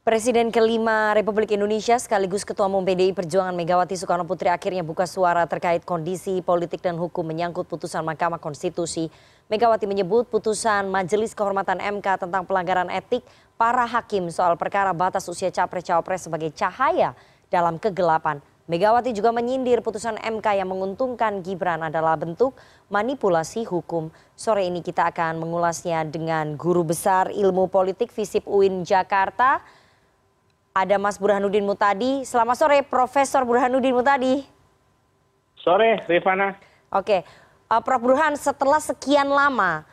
Presiden kelima Republik Indonesia sekaligus Ketua Umum PDI Perjuangan Megawati Soekarno Putri akhirnya buka suara terkait kondisi politik dan hukum menyangkut putusan Mahkamah Konstitusi. Megawati menyebut putusan Majelis Kehormatan MK tentang pelanggaran etik para hakim soal perkara batas usia capres-cawapres sebagai cahaya dalam kegelapan. Megawati juga menyindir putusan MK yang menguntungkan Gibran adalah bentuk manipulasi hukum. Sore ini kita akan mengulasnya dengan Guru Besar Ilmu Politik FISIP UIN Jakarta. Ada Mas Burhanuddin Muhtadi. Selamat sore Profesor Burhanuddin Muhtadi. Sore Rifana. Oke, Prof Burhan, setelah sekian lama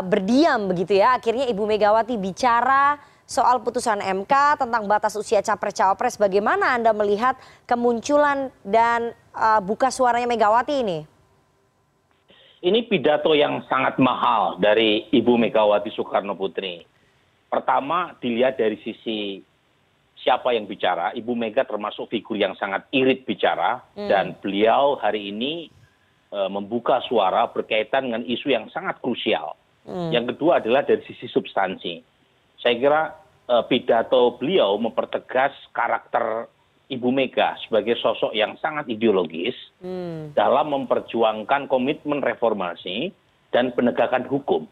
berdiam begitu ya, akhirnya Ibu Megawati bicara soal putusan MK tentang batas usia capres-cawapres. Bagaimana Anda melihat kemunculan dan buka suaranya Megawati ini? Ini pidato yang sangat mahal dari Ibu Megawati Soekarno Putri. Pertama dilihat dari sisi siapa yang bicara. Ibu Mega termasuk figur yang sangat irit bicara dan beliau hari ini membuka suara berkaitan dengan isu yang sangat krusial. Yang kedua adalah dari sisi substansi. Saya kira pidato beliau mempertegas karakter Ibu Mega sebagai sosok yang sangat ideologis dalam memperjuangkan komitmen reformasi dan penegakan hukum.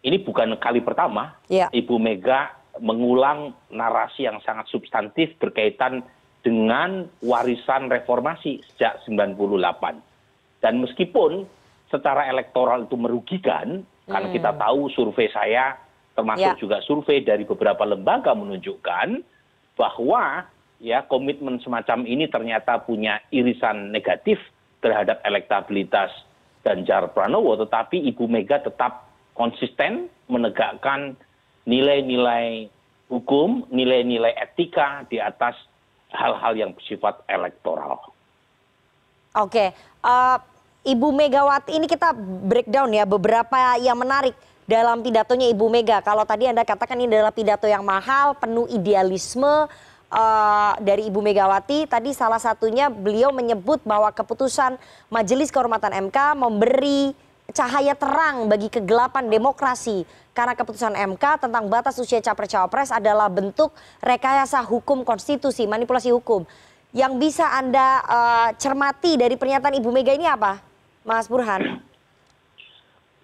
Ini bukan kali pertama Ibu Mega mengulang narasi yang sangat substantif berkaitan dengan warisan reformasi sejak 98. Dan meskipun secara elektoral itu merugikan, karena kita tahu survei saya termasuk juga survei dari beberapa lembaga menunjukkan bahwa ya komitmen semacam ini ternyata punya irisan negatif terhadap elektabilitas Ganjar Pranowo, tetapi Ibu Mega tetap konsisten menegakkan nilai-nilai hukum, nilai-nilai etika di atas hal-hal yang bersifat elektoral. Oke, Ibu Megawati ini kita breakdown ya beberapa yang menarik dalam pidatonya Ibu Mega. Kalau tadi Anda katakan ini adalah pidato yang mahal, penuh idealisme dari Ibu Megawati. Tadi salah satunya beliau menyebut bahwa keputusan Majelis Kehormatan MK memberi cahaya terang bagi kegelapan demokrasi. Karena keputusan MK tentang batas usia capres-cawapres adalah bentuk rekayasa hukum konstitusi, manipulasi hukum. Yang bisa Anda cermati dari pernyataan Ibu Mega ini apa, Mas Burhan?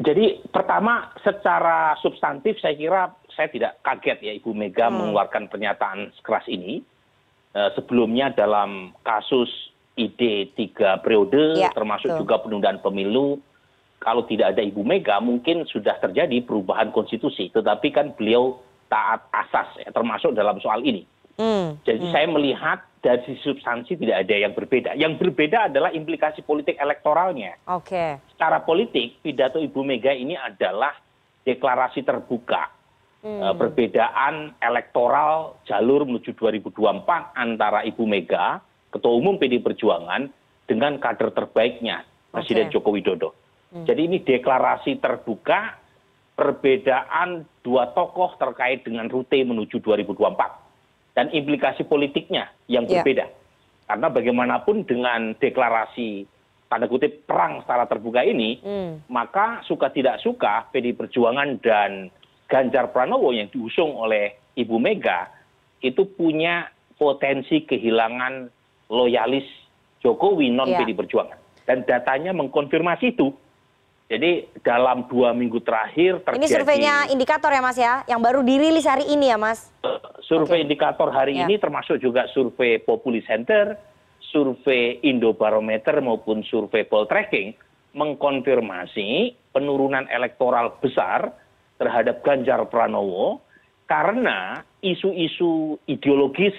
Jadi pertama secara substantif saya kira saya tidak kaget ya Ibu Mega mengeluarkan pernyataan sekeras ini. Sebelumnya dalam kasus ID 3 periode termasuk juga penundaan pemilu, kalau tidak ada Ibu Mega mungkin sudah terjadi perubahan konstitusi. Tetapi kan beliau taat asas ya, termasuk dalam soal ini. Jadi saya melihat dari sisi substansi tidak ada yang berbeda. Yang berbeda adalah implikasi politik elektoralnya. Secara politik pidato Ibu Mega ini adalah deklarasi terbuka. Perbedaan elektoral jalur menuju 2024 antara Ibu Mega, Ketua Umum PDI Perjuangan, dengan kader terbaiknya Presiden Joko Widodo. Jadi ini deklarasi terbuka perbedaan dua tokoh terkait dengan rute menuju 2024 dan implikasi politiknya yang berbeda. Karena bagaimanapun dengan deklarasi tanda kutip perang secara terbuka ini, maka suka tidak suka PDI Perjuangan dan Ganjar Pranowo yang diusung oleh Ibu Mega itu punya potensi kehilangan loyalis Jokowi non PDI Perjuangan. Dan datanya mengkonfirmasi itu. Jadi dalam 2 minggu terakhir terjadi. Ini surveinya indikator ya Mas ya, yang baru dirilis hari ini ya Mas. Survei indikator hari ini termasuk juga survei Populi Center, survei Indobarometer maupun survei Poltreking mengkonfirmasi penurunan elektoral besar terhadap Ganjar Pranowo karena isu-isu ideologis,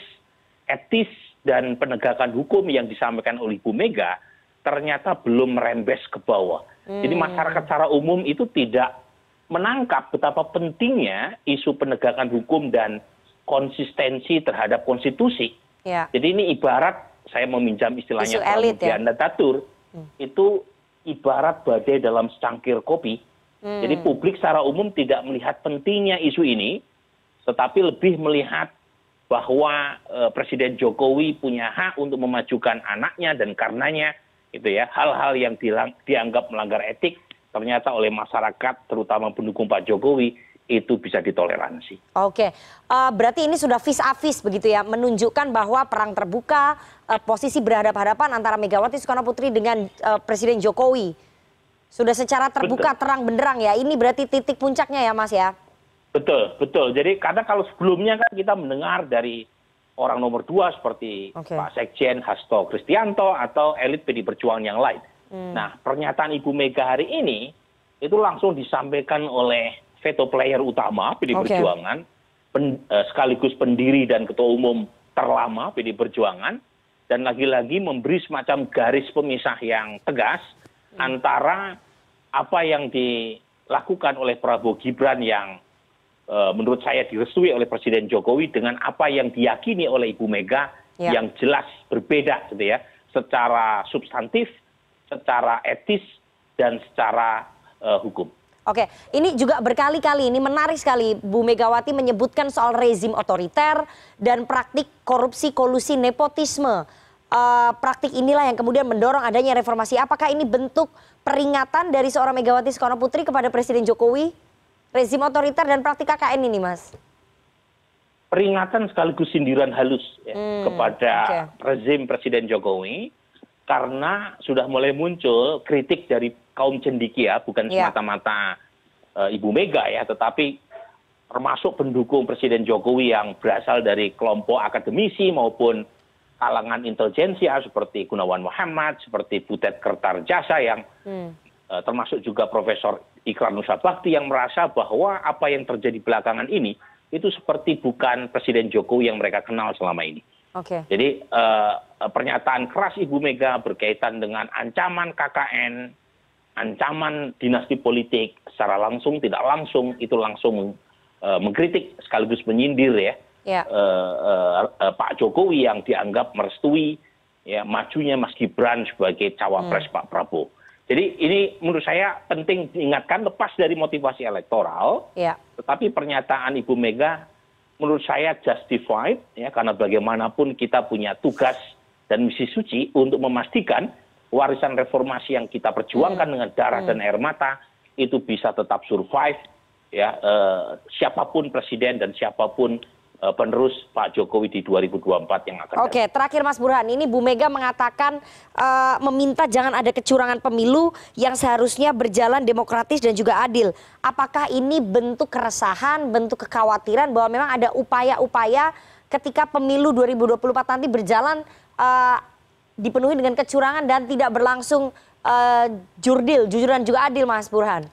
etis dan penegakan hukum yang disampaikan oleh Ibu Mega ternyata belum merembes ke bawah. Jadi masyarakat secara umum itu tidak menangkap betapa pentingnya isu penegakan hukum dan konsistensi terhadap konstitusi. Jadi ini ibarat, saya meminjam istilahnya Pramudian Nadatur, itu ibarat badai dalam secangkir kopi. Jadi publik secara umum tidak melihat pentingnya isu ini, tetapi lebih melihat bahwa Presiden Jokowi punya hak untuk memajukan anaknya dan karenanya itu ya hal-hal yang dianggap melanggar etik ternyata oleh masyarakat terutama pendukung Pak Jokowi itu bisa ditoleransi. Oke, berarti ini sudah vis a vis begitu ya, menunjukkan bahwa perang terbuka, posisi berhadapan-hadapan antara Megawati Soekarno Putri dengan Presiden Jokowi. Sudah secara terbuka, Betul. terang benderang ya, ini berarti titik puncaknya ya Mas ya? Betul, betul. Jadi karena kalau sebelumnya kan kita mendengar dari orang nomor 2 seperti Pak Sekjen Hasto Kristianto atau elit PD Perjuangan yang lain. Nah, pernyataan Ibu Mega hari ini itu langsung disampaikan oleh veto player utama PD Perjuangan, sekaligus pendiri dan ketua umum terlama PD Perjuangan, dan lagi-lagi memberi semacam garis pemisah yang tegas antara apa yang dilakukan oleh Prabowo Gibran yang menurut saya direstui oleh Presiden Jokowi dengan apa yang diyakini oleh Ibu Mega yang jelas berbeda gitu ya, secara substantif, secara etis, dan secara hukum. Oke, ini juga berkali-kali, ini menarik sekali Bu Megawati menyebutkan soal rezim otoriter dan praktik korupsi, kolusi, nepotisme. Praktik inilah yang kemudian mendorong adanya reformasi. Apakah ini bentuk peringatan dari seorang Megawati Soekarno Putri kepada Presiden Jokowi? Rezim otoriter dan praktik KKN ini, Mas? Peringatan sekaligus sindiran halus ya, kepada rezim Presiden Jokowi, karena sudah mulai muncul kritik dari kaum cendekia, bukan semata-mata Ibu Mega ya, tetapi termasuk pendukung Presiden Jokowi yang berasal dari kelompok akademisi maupun kalangan intelijensia seperti Gunawan Muhammad, seperti Butet Kertarjasa yang termasuk juga Profesor Ikrar Nusa Bakti yang merasa bahwa apa yang terjadi belakangan ini itu seperti bukan Presiden Jokowi yang mereka kenal selama ini. Jadi pernyataan keras Ibu Mega berkaitan dengan ancaman KKN, ancaman dinasti politik secara langsung tidak langsung itu langsung mengkritik sekaligus menyindir ya Pak Jokowi yang dianggap merestui ya majunya Mas Gibran sebagai cawapres Pak Prabowo. Jadi ini menurut saya penting diingatkan lepas dari motivasi elektoral, tetapi pernyataan Ibu Mega menurut saya justified ya, karena bagaimanapun kita punya tugas dan misi suci untuk memastikan warisan reformasi yang kita perjuangkan dengan darah dan air mata itu bisa tetap survive ya, siapapun presiden dan siapapun penerus Pak Jokowi di 2024 yang akan datang. Terakhir Mas Burhan, ini Bu Mega mengatakan meminta jangan ada kecurangan pemilu yang seharusnya berjalan demokratis dan juga adil. Apakah ini bentuk keresahan, bentuk kekhawatiran bahwa memang ada upaya-upaya ketika pemilu 2024 nanti berjalan dipenuhi dengan kecurangan dan tidak berlangsung jurdil, jujur dan juga adil, Mas Burhan?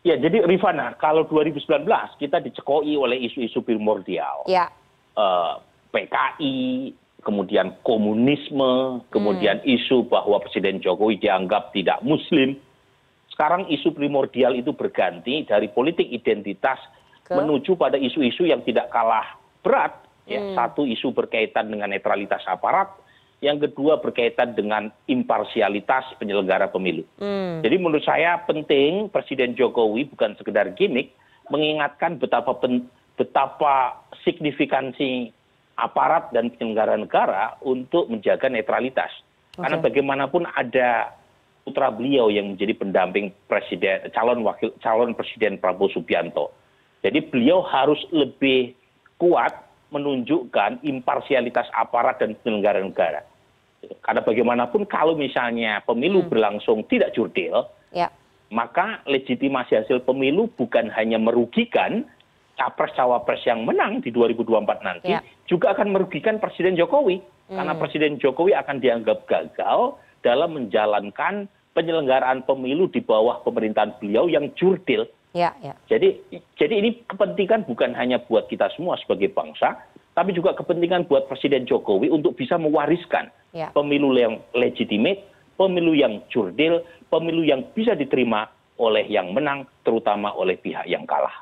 Ya, jadi Rifana, kalau 2019 kita dicekoi oleh isu-isu primordial, PKI, kemudian komunisme, kemudian isu bahwa Presiden Jokowi dianggap tidak Muslim. Sekarang isu primordial itu berganti dari politik identitas menuju pada isu-isu yang tidak kalah berat. Ya, satu isu berkaitan dengan netralitas aparat, yang kedua berkaitan dengan imparsialitas penyelenggara pemilu. Jadi menurut saya penting Presiden Jokowi bukan sekedar gimmick mengingatkan betapa signifikansi aparat dan penyelenggara negara untuk menjaga netralitas. Karena bagaimanapun ada putra beliau yang menjadi pendamping presiden, calon presiden Prabowo Subianto. Jadi beliau harus lebih kuat menunjukkan imparsialitas aparat dan penyelenggara negara. Karena bagaimanapun kalau misalnya pemilu berlangsung tidak jurdil, maka legitimasi hasil pemilu bukan hanya merugikan capres-cawapres yang menang di 2024 nanti, juga akan merugikan Presiden Jokowi. Karena Presiden Jokowi akan dianggap gagal dalam menjalankan penyelenggaraan pemilu di bawah pemerintahan beliau yang jurdil. Jadi ini kepentingan bukan hanya buat kita semua sebagai bangsa, tapi juga kepentingan buat Presiden Jokowi untuk bisa mewariskan pemilu yang legitimate, pemilu yang jurdil, pemilu yang bisa diterima oleh yang menang, terutama oleh pihak yang kalah.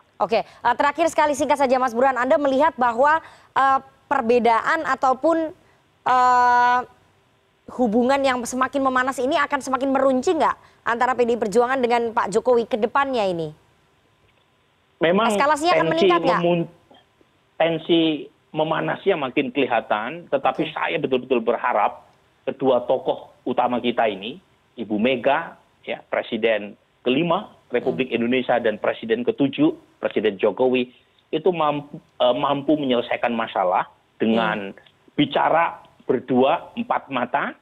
Terakhir sekali singkat saja Mas Burhan, Anda melihat bahwa perbedaan ataupun hubungan yang semakin memanas ini akan semakin meruncing nggak antara PDI Perjuangan dengan Pak Jokowi ke depannya ini? Memang eskalasinya akan meningkat nggak? Tensi memanasnya makin kelihatan, tetapi saya betul-betul berharap kedua tokoh utama kita ini, Ibu Mega, ya, Presiden kelima Republik Indonesia dan Presiden ke-7, Presiden Jokowi, itu mampu menyelesaikan masalah dengan bicara berdua, empat mata,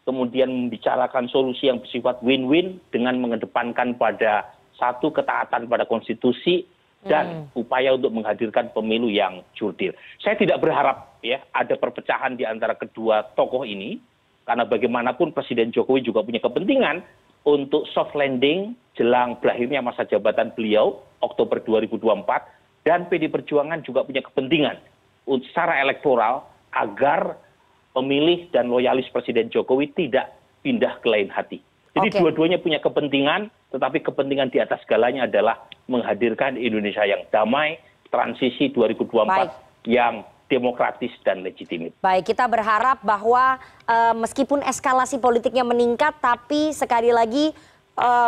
kemudian membicarakan solusi yang bersifat win-win dengan mengedepankan pada satu ketaatan pada konstitusi dan upaya untuk menghadirkan pemilu yang jurdil. Saya tidak berharap ya ada perpecahan di antara kedua tokoh ini, karena bagaimanapun Presiden Jokowi juga punya kepentingan untuk soft landing jelang berakhirnya masa jabatan beliau Oktober 2024, dan PD Perjuangan juga punya kepentingan secara elektoral agar pemilih dan loyalis Presiden Jokowi tidak pindah ke lain hati. Jadi dua-duanya punya kepentingan, tetapi kepentingan di atas segalanya adalah menghadirkan Indonesia yang damai, transisi 2024 yang demokratis dan legitimit. Baik, kita berharap bahwa meskipun eskalasi politiknya meningkat, tapi sekali lagi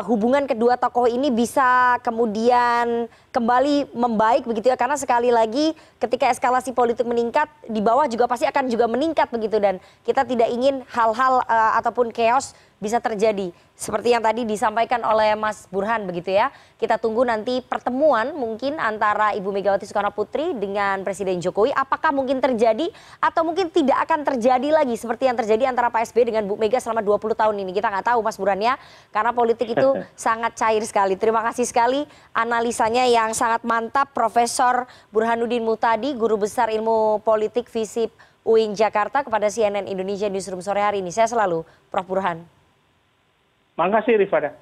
hubungan kedua tokoh ini bisa kemudian kembali membaik begitu ya, karena sekali lagi ketika eskalasi politik meningkat, di bawah juga pasti akan juga meningkat begitu, dan kita tidak ingin hal-hal ataupun chaos bisa terjadi seperti yang tadi disampaikan oleh Mas Burhan begitu ya. Kita tunggu nanti pertemuan mungkin antara Ibu Megawati Soekarno Putri dengan Presiden Jokowi, apakah mungkin terjadi atau mungkin tidak akan terjadi lagi seperti yang terjadi antara Pak SBY dengan Bu Mega selama 20 tahun ini. Kita nggak tahu Mas Burhan ya, karena politik itu sangat cair sekali. Terima kasih sekali analisanya yang sangat mantap, Profesor Burhanuddin Muhtadi, Guru Besar Ilmu Politik FISIP UIN Jakarta, kepada CNN Indonesia Newsroom sore hari ini. Saya selalu Prof. Burhan. Makasih Rifana.